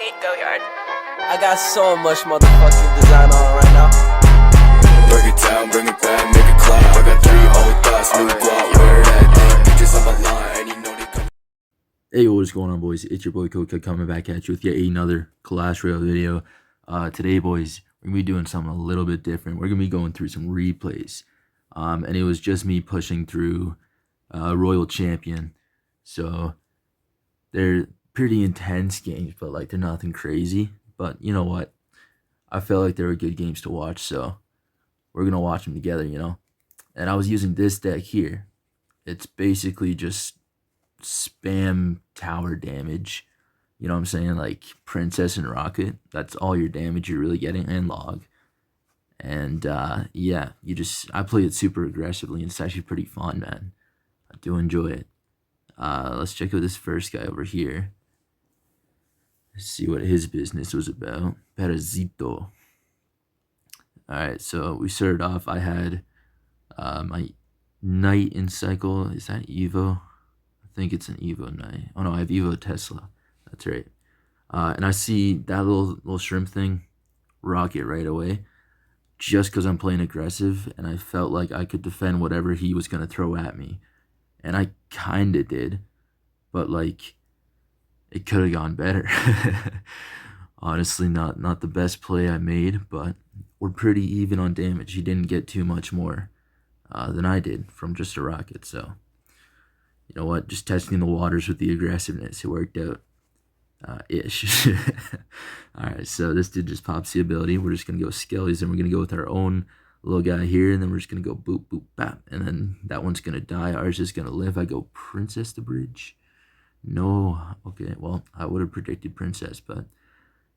Go yard. I got so much motherfucking design on right now. Break it down, bring it back, make it clap. I got 3 old thoughts, new guap, where that thing, bitches on my line, and you know they come. Hey, what's going on, boys? It's your boy Coca coming back at you with yet another Clash Royale video. Today, boys, we're gonna be doing something a little bit different. We're gonna be going through some replays, and it was just me pushing through Royal Champion. So they're pretty intense games, but like they're nothing crazy. But you know what? I felt like they were good games to watch, so we're gonna watch them together, you know. And I was using this deck here. It's basically just spam tower damage. You know what I'm saying? Like Princess and Rocket. That's all your damage you're really getting, and Log. And yeah, I play it super aggressively, and it's actually pretty fun, man. I do enjoy it. Let's check out this first guy over here. Let's see what his business was about. Parasito. Alright, so we started off. I had my Knight in cycle. Is that Evo? I think it's an Evo Knight. Oh no, I have Evo Tesla. That's right. And I see that little shrimp thing, Rocket right away, just because I'm playing aggressive, and I felt like I could defend whatever he was going to throw at me. And I kind of did, but like, it could have gone better. Honestly, not the best play I made, but we're pretty even on damage. He didn't get too much more than I did from just a Rocket. So, you know what? Just testing the waters with the aggressiveness. It worked out. Ish. Alright, so this dude just pops the ability. We're just going to go Skellies, and we're going to go with our own little guy here, and then we're just going to go boop, boop, bap, and then that one's going to die. Ours is going to live. I go Princess the Bridge. No. Okay, well, I would have predicted Princess, but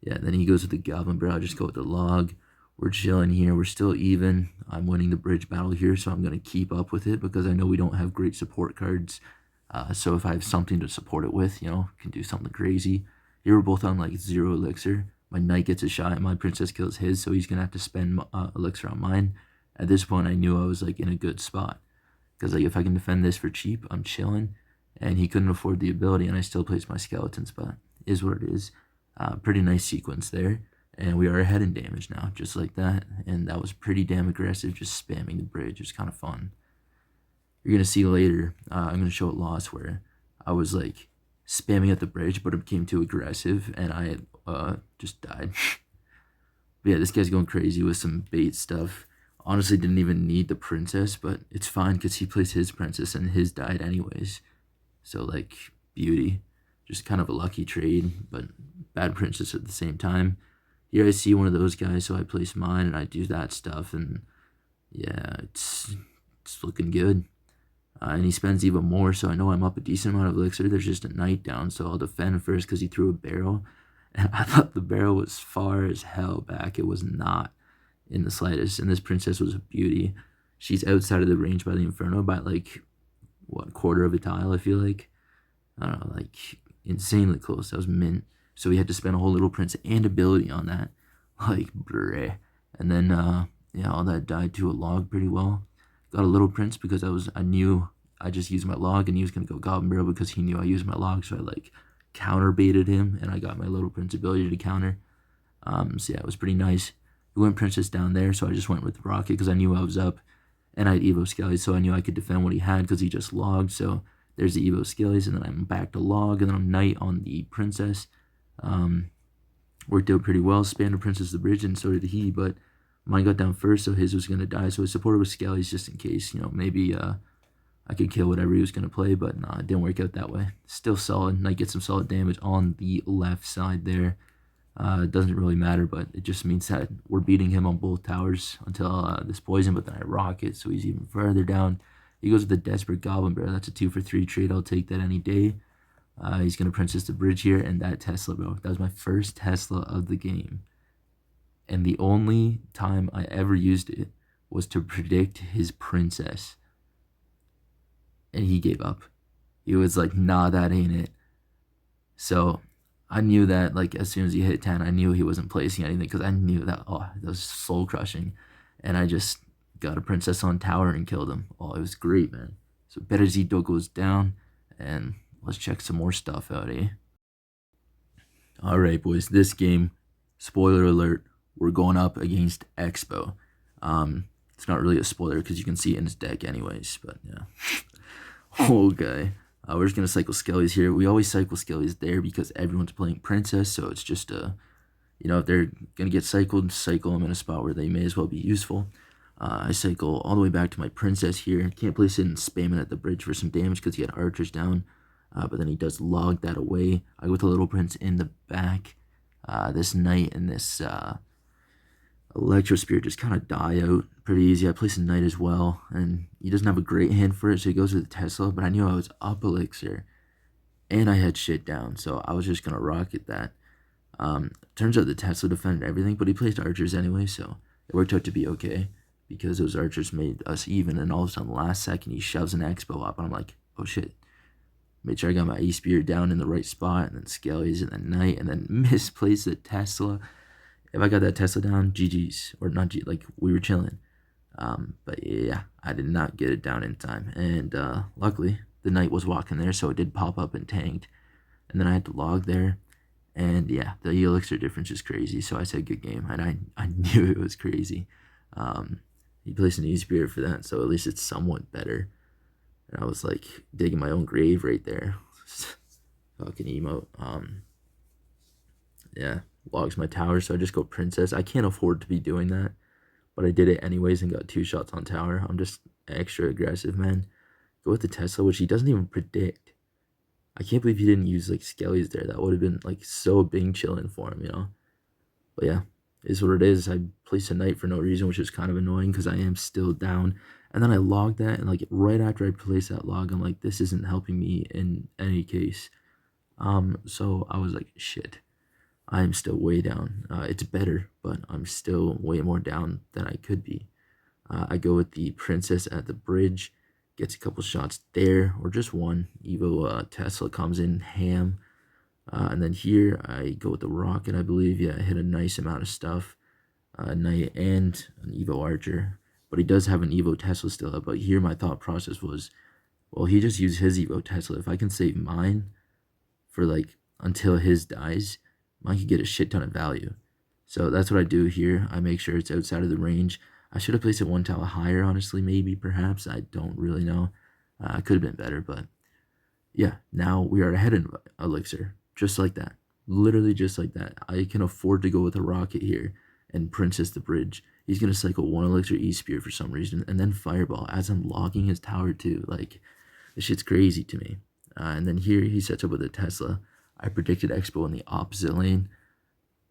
yeah, then he goes with the Goblin Barrel. I just go with the Log. We're chilling here. We're still even. I'm winning the bridge battle here, so I'm going to keep up with it because I know we don't have great support cards. So if I have something to support it with, you know, can do something crazy. Here we're both on like 0 elixir. My Knight gets a shot, and my Princess kills his, so he's going to have to spend elixir on mine. At this point, I knew I was like in a good spot. Because like if I can defend this for cheap, I'm chilling. And he couldn't afford the ability, and I still placed my skeletons, but is what it is. Pretty nice sequence there. And we are ahead in damage now, just like that. And that was pretty damn aggressive, just spamming the bridge. It was kind of fun. You're going to see later, I'm going to show a loss where I was like spamming at the bridge, but it became too aggressive, and I just died. But yeah, this guy's going crazy with some bait stuff. Honestly, didn't even need the Princess, but it's fine because he plays his Princess, and his died anyways. So, like, beauty. Just kind of a lucky trade, but bad Princess at the same time. Here I see one of those guys, so I place mine, and I do that stuff, and yeah, it's looking good. And he spends even more, so I know I'm up a decent amount of elixir. There's just a Knight down, so I'll defend first because he threw a barrel. And I thought the barrel was far as hell back. It was not in the slightest. And this Princess was a beauty. She's outside of the range by the Inferno by like, what, quarter of a tile, I feel like. I don't know, like insanely close. That was mint. So we had to spend a whole little Prince and ability on that. Like, bruh. And then, yeah, all that died to a Log pretty well. Got a little Prince because I knew I just used my Log, and he was going to go Goblin Barrel because he knew I used my Log, so I like counter baited him, and I got my little Prince ability to counter. So yeah, it was pretty nice. We went Princess down there, so I just went with Rocket because I knew I was up, and I had Evo Skellies, so I knew I could defend what he had because he just logged. So there's the Evo Skellies, and then I'm back to Log, and then I'm Knight on the Princess. Worked out pretty well. Spanned Princess the bridge, and so did he, but mine got down first, so his was going to die. So I supported with Skellies just in case, you know, maybe I could kill whatever he was going to play, but nah, it didn't work out that way. Still solid. Knight gets some solid damage on the left side there. It doesn't really matter, but it just means that we're beating him on both towers until this poison, but then I Rocket, so he's even further down. He goes with the Desperate Goblin Bear. That's a 2-for-3 trade. I'll take that any day. He's going to Princess the bridge here, and that Tesla, bro. That was my first Tesla of the game. And the only time I ever used it was to predict his Princess. And he gave up. He was like, nah, that ain't it. So I knew that, like, as soon as he hit 10, I knew he wasn't placing anything because I knew that, oh, that was soul crushing. And I just got a Princess on tower and killed him. Oh, it was great, man. So Parasito goes down, and let's check some more stuff out, eh? All right, boys. This game, spoiler alert, we're going up against Expo. It's not really a spoiler because you can see it in his deck anyways, but yeah. Okay. We're just gonna cycle Skellies here. We always cycle Skellies there because everyone's playing Princess, so it's just if they're gonna get cycled, cycle them in a spot where they may as well be useful. I cycle all the way back to my Princess here. Can't place it and spam it at the bridge for some damage because he had archers down. But then he does log that away. I go with the Little Prince in the back. This Knight and this Electro Spirit just kind of die out pretty easy. I place a Knight as well, and he doesn't have a great hand for it, so he goes with Tesla. But I knew I was up Elixir, and I had shit down, so I was just going to rocket that. Turns out the Tesla defended everything, but he placed archers anyway, so it worked out to be okay because those archers made us even, and all of a sudden, last second, he shoves an Expo up, and I'm like, oh shit. Made sure I got my E-Spirit down in the right spot, and then Skellies, and then Knight, and then misplaced the Tesla. If I got that Tesla down, GG's, or not G, like, we were chilling. But yeah, I did not get it down in time, and luckily, the Knight was walking there, so it did pop up and tanked, and then I had to log there, and yeah, the elixir difference is crazy, so I said good game, and I knew it was crazy. He placed an E-Spirit for that, so at least it's somewhat better. And I was like digging my own grave right there. Fucking emote. Yeah, logs my tower, so I just go Princess. I can't afford to be doing that, but I did it anyways and got 2 shots on tower. I'm just extra aggressive, man. Go with the Tesla, which he doesn't even predict. I can't believe he didn't use like Skellies there. That would have been like so big chilling for him, But yeah, is what it is. I placed a Knight for no reason, which is kind of annoying because I am still down. And then I logged that, and like right after I placed that log, I'm like, this isn't helping me in any case. So I was like, shit, I'm still way down. It's better, but I'm still way more down than I could be. I go with the Princess at the bridge, gets a couple shots there, or just one. Evo Tesla comes in ham. And then here I go with the rocket, I believe. Yeah, I hit a nice amount of stuff. Knight and an Evo Archer. But he does have an Evo Tesla still up. But here my thought process was, well, he just used his Evo Tesla. If I can save mine for like until his dies, mine could get a shit ton of value. So that's what I do here. I make sure it's outside of the range. I should have placed it 1 tile higher, honestly, maybe, perhaps. I don't really know. Could have been better, but yeah, now we are ahead in Elixir. Just like that. Literally just like that. I can afford to go with a rocket here and Princess the bridge. He's going to cycle 1 Elixir E-Spear for some reason, and then Fireball as I'm logging his tower too. Like, this shit's crazy to me. And then here he sets up with a Tesla. I predicted Expo in the opposite lane.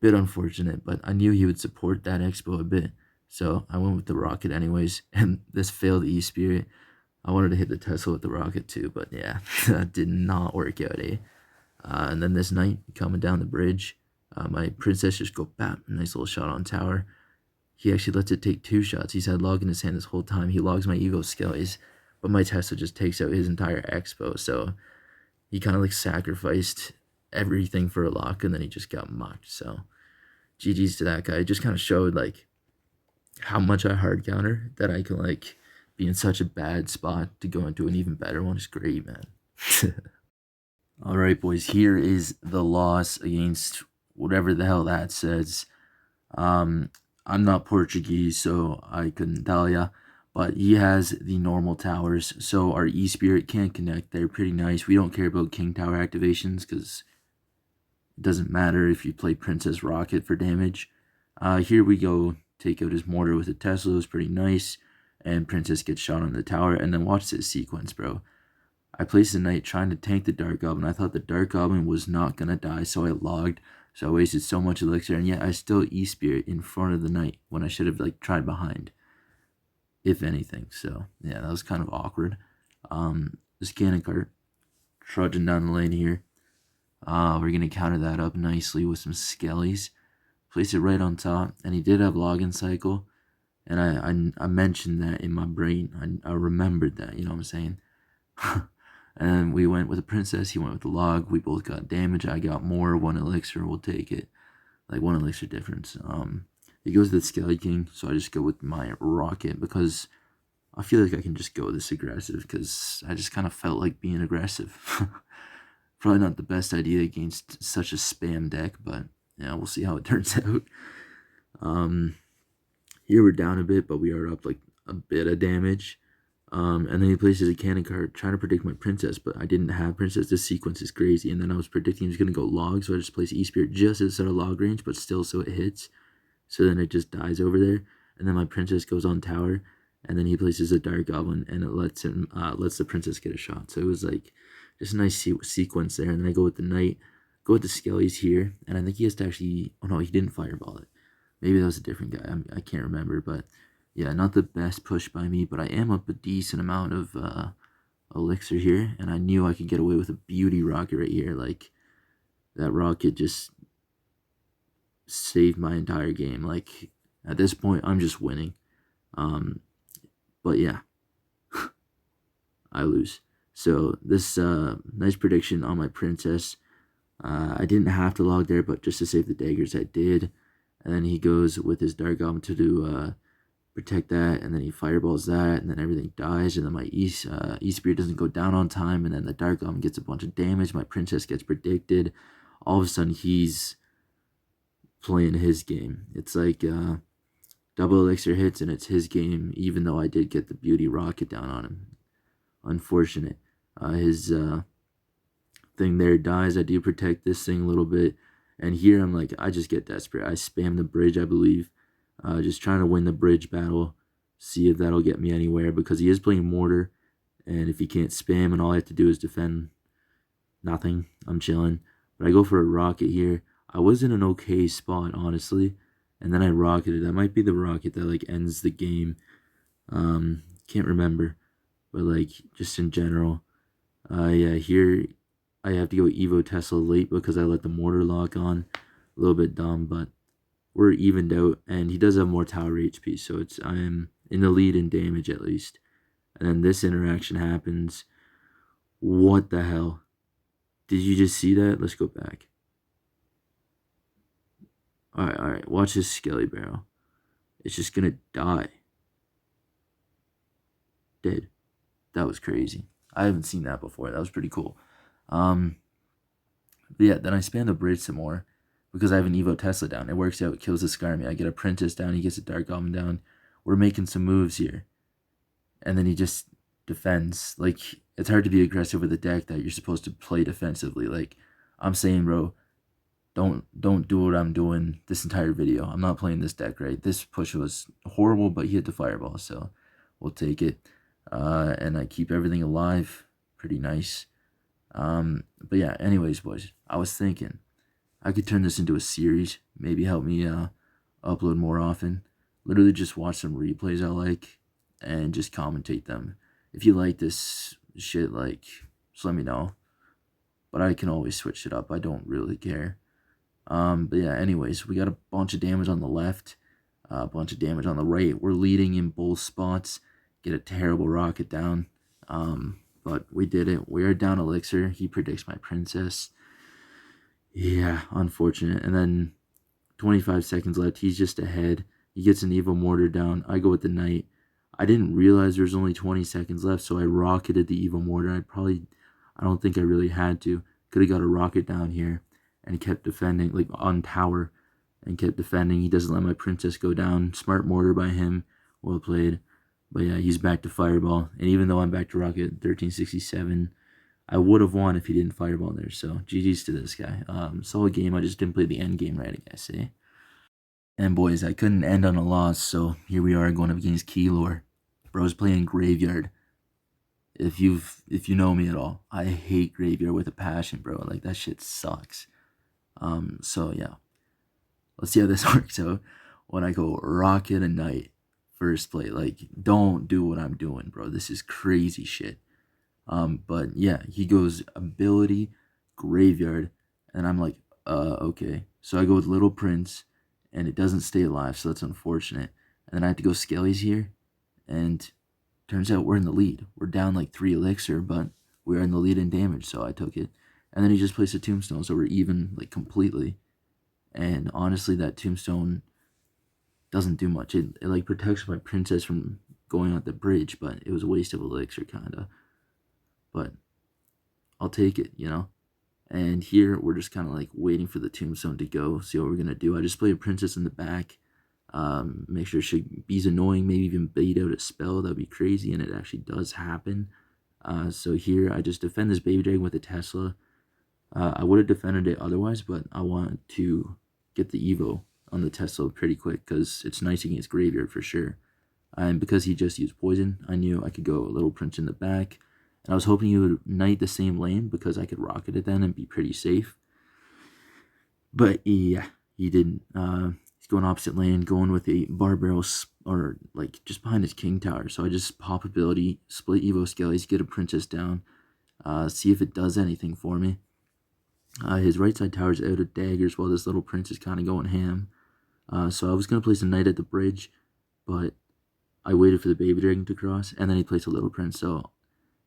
Bit unfortunate, but I knew he would support that Expo a bit. So I went with the rocket anyways, and this failed E-Spirit. I wanted to hit the Tesla with the rocket too, but yeah, that did not work out, eh? And then this Knight coming down the bridge. My Princess just go bam, nice little shot on tower. He actually lets it take 2 shots. He's had log in his hand this whole time. He logs my Evo Skellies, but my Tesla just takes out his entire Expo. So he kind of like sacrificed everything for a lock, and then he just got mocked. So GG's to that guy. It just kind of showed like how much I hard counter, that I can like be in such a bad spot to go into an even better one. It's great, man. All right, boys, here is the loss against whatever the hell that says. I'm not Portuguese, so I couldn't tell ya, but he has the normal towers, so our E-Spirit can't connect. They're pretty nice. We don't care about King Tower activations because it doesn't matter if you play Princess Rocket for damage. Here we go, take out his mortar with a Tesla. It was pretty nice, and Princess gets shot on the tower, and then watch this sequence, bro. I placed the Knight trying to tank the Dark Goblin. I thought the Dark Goblin was not going to die, so I logged. So I wasted so much elixir, and yet I still E-Spirit in front of the Knight when I should have like tried behind, if anything. So yeah, that was kind of awkward. This cannon cart trudging down the lane here. We're going to counter that up nicely with some Skellies. Place it right on top, and he did have login cycle, and I mentioned that in my brain. I remembered that, you know what I'm saying? And we went with the Princess, he went with the log. We both got damage. I got more. 1 elixir, we'll take it. Like 1 elixir difference. He goes to the Skelly King, so I just go with my rocket because I feel like I can just go this aggressive because I just kind of felt like being aggressive. Probably not the best idea against such a spam deck, but yeah, we'll see how it turns out. Here we're down a bit, but we are up like a bit of damage. And then he places a cannon card, trying to predict my princess, but I didn't have princess. This sequence is crazy. And then I was predicting he was going to go log, so I just placed E-Spirit just outside of log range, but still so it hits. So then it just dies over there. And then my princess goes on tower, and then he places a Dark Goblin, and it lets the princess get a shot. So it was like just a nice sequence there. And then I go with the knight, go with the skellies here, and I think he has to actually, oh no, he didn't fireball it. Maybe that was a different guy. I can't remember, but yeah, not the best push by me, but I am up a decent amount of elixir here, and I knew I could get away with a beauty rocket right here. Like, that rocket just saved my entire game. Like, at this point, I'm just winning. But yeah, I lose. So this nice prediction on my princess. I didn't have to log there, but just to save the daggers, I did. And then he goes with his Dark Goblin to do protect that, and then he fireballs that, and then everything dies, and then my E-Spirit doesn't go down on time, and then the Dark Goblin gets a bunch of damage. My princess gets predicted. All of a sudden, he's playing his game. It's like double elixir hits, and it's his game, even though I did get the beauty rocket down on him. Unfortunate. His thing there dies. I do protect this thing a little bit, and here I'm like, I just get desperate. I spam the bridge, I believe, just trying to win the bridge battle, see if that'll get me anywhere, because he is playing mortar, and if he can't spam and all I have to do is defend, nothing, I'm chilling. But I go for a rocket here. I was in an okay spot, honestly, and then I rocketed. That might be the rocket that like ends the game. Can't remember, but like just in general, yeah, here I have to go Evo Tesla late because I let the mortar lock on. A little bit dumb, but we're evened out, and he does have more tower HP, so I am in the lead in damage at least. And then this interaction happens. What the hell? Did you just see that? Let's go back. Alright, watch this Skelly Barrel. It's just gonna die. Dead. That was crazy. I haven't seen that before. That was pretty cool. But yeah, then I spam the bridge some more because I have an Evo Tesla down. It works out. It kills the Skarmy. I get a Princess down. He gets a Dark Goblin down. We're making some moves here. And then he just defends. Like, it's hard to be aggressive with a deck that you're supposed to play defensively. Like, I'm saying, bro, don't do what I'm doing this entire video. I'm not playing this deck right. This push was horrible, but he hit the fireball, so we'll take it. And I keep everything alive. Pretty nice. But yeah, anyways, boys, I was thinking I could turn this into a series, maybe help me upload more often. Literally just watch some replays I like and just commentate them. If you like this shit, like, just let me know. But I can always switch it up. I don't really care. But yeah, anyways, we got a bunch of damage on the left, a bunch of damage on the right. We're leading in both spots. Get a terrible rocket down. But we did it. We are down elixir. He predicts my princess. Yeah, unfortunate. And then 25 seconds left. He's just ahead. He gets an Evo Mortar down. I go with the knight. I didn't realize there's only 20 seconds left, so I rocketed the Evo Mortar. I don't think I really had to. Could have got a rocket down here, and he kept defending, like on tower, and kept defending. He doesn't let my princess go down. Smart mortar by him. Well played. But yeah, he's back to fireball. And even though I'm back to rocket 1367, I would have won if he didn't fireball there. So GG's to this guy. Solid game. I just didn't play the end game right, I guess, eh? And boys, I couldn't end on a loss, so here we are going up against Keylor. Bro's playing Graveyard. If you know me at all, I hate Graveyard with a passion, bro. Like, that shit sucks. So yeah. Let's see how this works out when I go rocket and knight. First play. Like, don't do what I'm doing, bro. This is crazy shit. But yeah, he goes ability, Graveyard, and I'm like, okay. So I go with Little Prince, and it doesn't stay alive, so that's unfortunate. And then I have to go Skellies here, and turns out we're in the lead. We're down like 3 elixir, but we're in the lead in damage, so I took it. And then he just placed a tombstone, so we're even, like, completely. And honestly, that tombstone doesn't do much. It like protects my princess from going on the bridge, but it was a waste of elixir, kinda. But I'll take it, you know. And here we're just kind of like waiting for the tombstone to go, see what we're gonna do. I just play a princess in the back, make sure she be's annoying, maybe even bait out a spell. That'd be crazy, and it actually does happen. So here I just defend this baby dragon with a Tesla. I would have defended it otherwise, but I want to get the Evo on the Tesla pretty quick because it's nice against graveyard for sure. And because he just used poison, I knew I could go a little prince in the back. And I was hoping he would knight the same lane because I could rocket it then and be pretty safe. But yeah, he didn't. He's going opposite lane, going with a bar barrel, or like just behind his king tower. So I just pop ability, split Evo Skellies, get a princess down, see if it does anything for me. His right side tower is out of daggers while this little prince is kind of going ham. So I was going to place a knight at the bridge, but I waited for the baby dragon to cross, and then he placed a little prince. So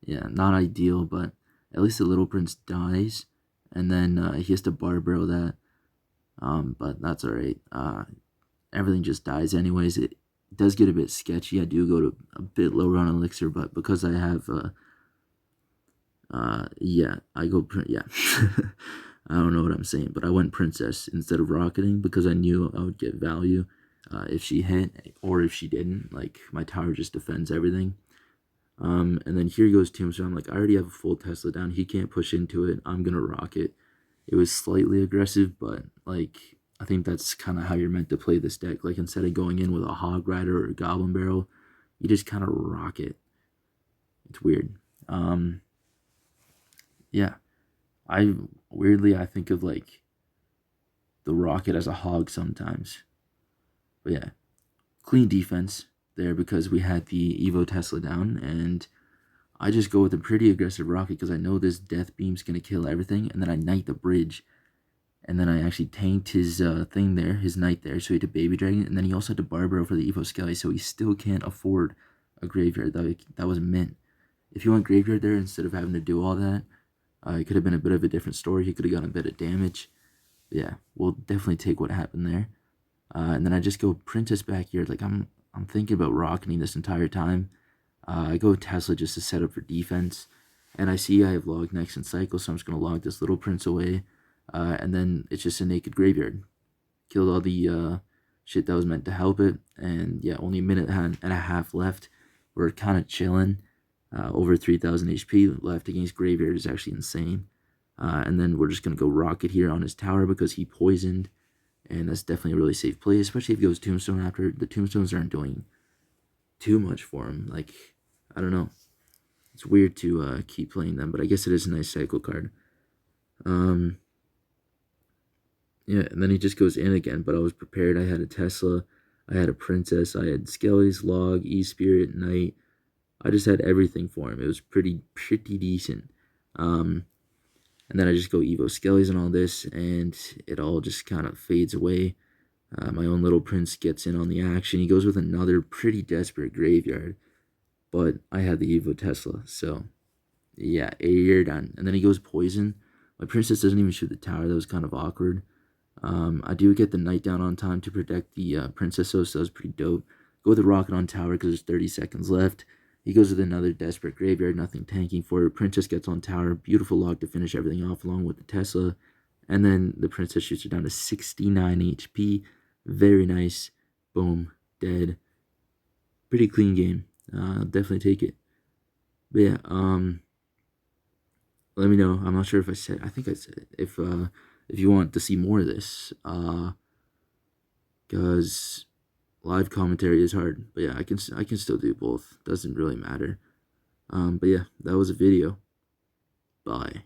yeah, not ideal, but at least the little prince dies, and then he has to bar barrel that. But that's alright. Everything just dies anyways. It does get a bit sketchy. I do go to a bit lower on elixir, but because I have yeah, I go yeah. I don't know what I'm saying, but I went princess instead of rocketing because I knew I would get value if she hit or if she didn't. Like, my tower just defends everything. And then here goes tombstone. I'm like, I already have a full Tesla down. He can't push into it. I'm gonna rocket. It was slightly aggressive, but like, I think that's kind of how you're meant to play this deck. Like, instead of going in with a hog rider or a goblin barrel, you just kind of rocket. It's weird. Yeah, I think of like the rocket as a hog sometimes. But yeah, clean defense there because we had the Evo Tesla down, and I just go with a pretty aggressive rocket because I know this death beam's gonna kill everything, and then I knight the bridge, and then I actually tanked his thing there, his knight there, so he had a baby dragon, and then he also had to barbaro for the Evo Skelly, so he still can't afford a graveyard. That was mint. If you want graveyard there instead of having to do all that, it could have been a bit of a different story. He could have gotten a bit of damage. But yeah, we'll definitely take what happened there. And then I just go princess back here. Like, I'm thinking about rocketing this entire time. I go Tesla just to set up for defense. And I see I have log next in cycle, so I'm just going to log this little prince away. And then it's just a naked graveyard. Killed all the shit that was meant to help it. And yeah, only a minute and a half left. We're kind of chilling. Over 3,000 HP left against graveyard is actually insane. And then we're just going to go rocket here on his tower because he poisoned. And that's definitely a really safe play, especially if he goes tombstone after. The tombstones aren't doing too much for him. Like, I don't know. It's weird to keep playing them, but I guess it is a nice cycle card. Yeah, and then he just goes in again, but I was prepared. I had a Tesla, I had a princess, I had Skelly's log, E-Spirit, Knight. I just had everything for him. It was pretty decent. And then I just go Evo Skellies and all this, and it all just kind of fades away. My own little prince gets in on the action. He goes with another pretty desperate graveyard, but I had the Evo Tesla, so yeah, you're done. And then he goes poison. My princess doesn't even shoot the tower. That was kind of awkward. I do get the knight down on time to protect the princess, so that was pretty dope. Go with the rocket on tower because there's 30 seconds left. He goes with another desperate graveyard, nothing tanking for it. Princess gets on tower, beautiful log to finish everything off along with the Tesla. And then the princess shoots her down to 69 HP. Very nice. Boom. Dead. Pretty clean game. Definitely take it. But yeah, let me know. I'm not sure if I said, I think I said it. If you want to see more of this, because live commentary is hard, but yeah, I can still do both. Doesn't really matter. But yeah, that was a video. Bye.